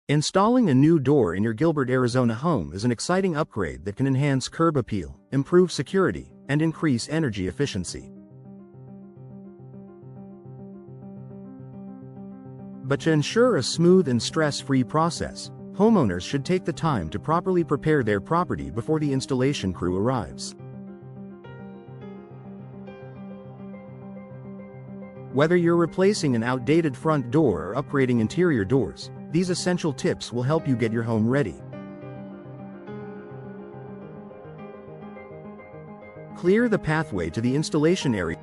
Installing a new door in your Gilbert, Arizona home is an exciting upgrade that can enhance curb appeal, improve security, and increase energy efficiency. But to ensure a smooth and stress-free process, homeowners should take the time to properly prepare their property before the installation crew arrives. Whether you're replacing an outdated front door or upgrading interior doors, these essential tips will help you get your home ready. Clear the pathway to the installation area.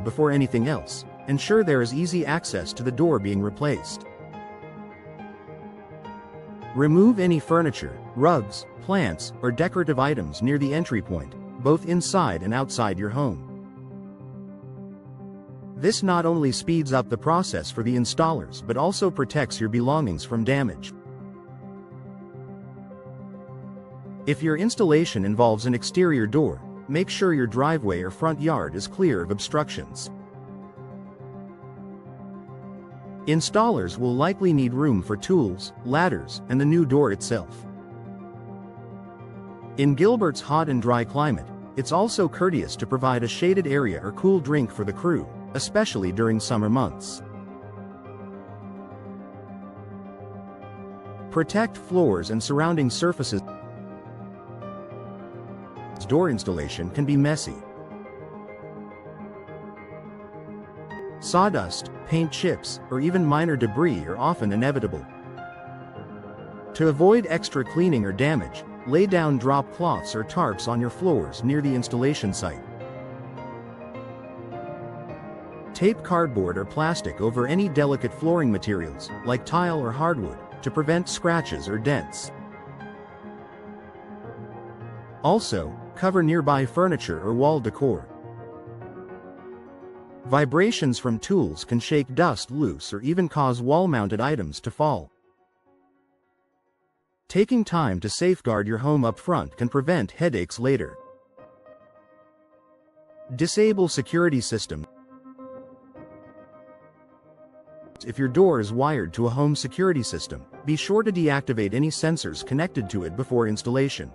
Before anything else, ensure there is easy access to the door being replaced. Remove any furniture, rugs, plants, or decorative items near the entry point, both inside and outside your home. This not only speeds up the process for the installers but also protects your belongings from damage. If your installation involves an exterior door, make sure your driveway or front yard is clear of obstructions. Installers will likely need room for tools, ladders, and the new door itself. In Gilbert's hot and dry climate, it's also courteous to provide a shaded area or cool drink for the crew, especially during summer months. Protect floors and surrounding surfaces. Door installation can be messy. Sawdust, paint chips, or even minor debris are often inevitable. To avoid extra cleaning or damage, lay down drop cloths or tarps on your floors near the installation site. Tape cardboard or plastic over any delicate flooring materials, like tile or hardwood, to prevent scratches or dents. Also, cover nearby furniture or wall decor. Vibrations from tools can shake dust loose or even cause wall-mounted items to fall. Taking time to safeguard your home up front can prevent headaches later. Disable security systems. If your door is wired to a home security system, be sure to deactivate any sensors connected to it before installation.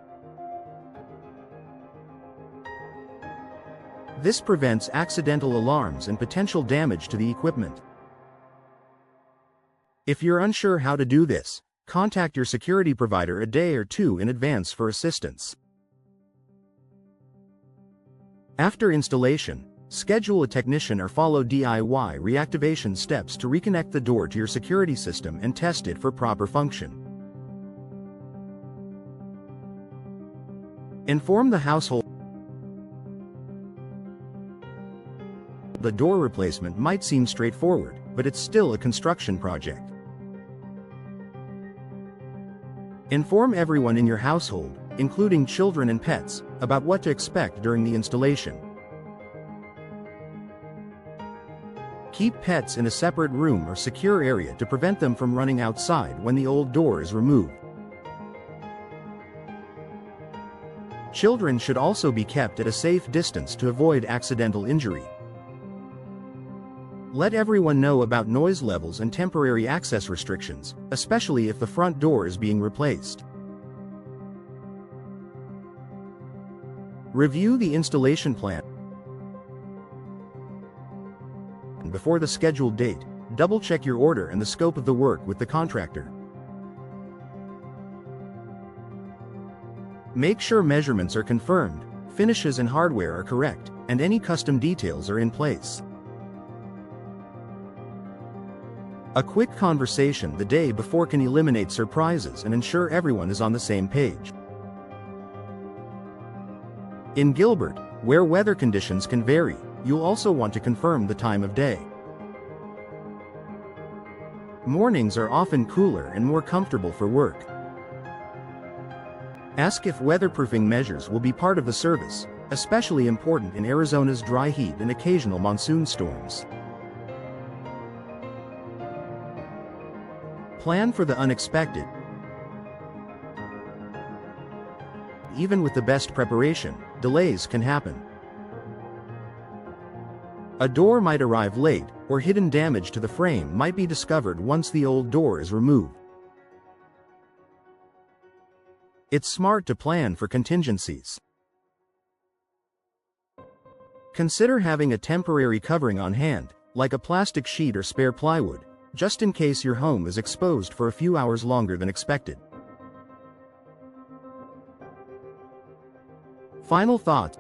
This prevents accidental alarms and potential damage to the equipment. If you're unsure how to do this, contact your security provider a day or two in advance for assistance. After installation, schedule a technician or follow DIY reactivation steps to reconnect the door to your security system and test it for proper function. Inform the household. The door replacement might seem straightforward, but it's still a construction project. Inform everyone in your household, including children and pets, about what to expect during the installation. Keep pets in a separate room or secure area to prevent them from running outside when the old door is removed. Children should also be kept at a safe distance to avoid accidental injury. Let everyone know about noise levels and temporary access restrictions, especially if the front door is being replaced. Review the installation plan. Before the scheduled date, double-check your order and the scope of the work with the contractor. Make sure measurements are confirmed, finishes and hardware are correct, and any custom details are in place. A quick conversation the day before can eliminate surprises and ensure everyone is on the same page. In Gilbert, where weather conditions can vary, you'll also want to confirm the time of day. Mornings are often cooler and more comfortable for work. Ask if weatherproofing measures will be part of the service, especially important in Arizona's dry heat and occasional monsoon storms. Plan for the unexpected. Even with the best preparation, delays can happen. A door might arrive late, or hidden damage to the frame might be discovered once the old door is removed. It's smart to plan for contingencies. Consider having a temporary covering on hand, like a plastic sheet or spare plywood, just in case your home is exposed for a few hours longer than expected. Final thoughts.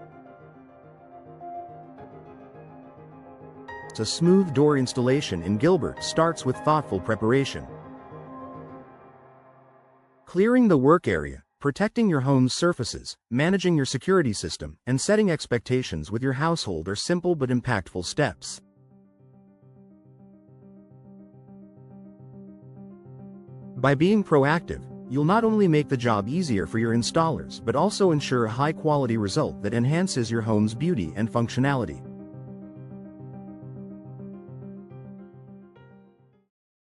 A smooth door installation in Gilbert starts with thoughtful preparation. Clearing the work area, protecting your home's surfaces, managing your security system, and setting expectations with your household are simple but impactful steps. By being proactive, you'll not only make the job easier for your installers but also ensure a high-quality result that enhances your home's beauty and functionality.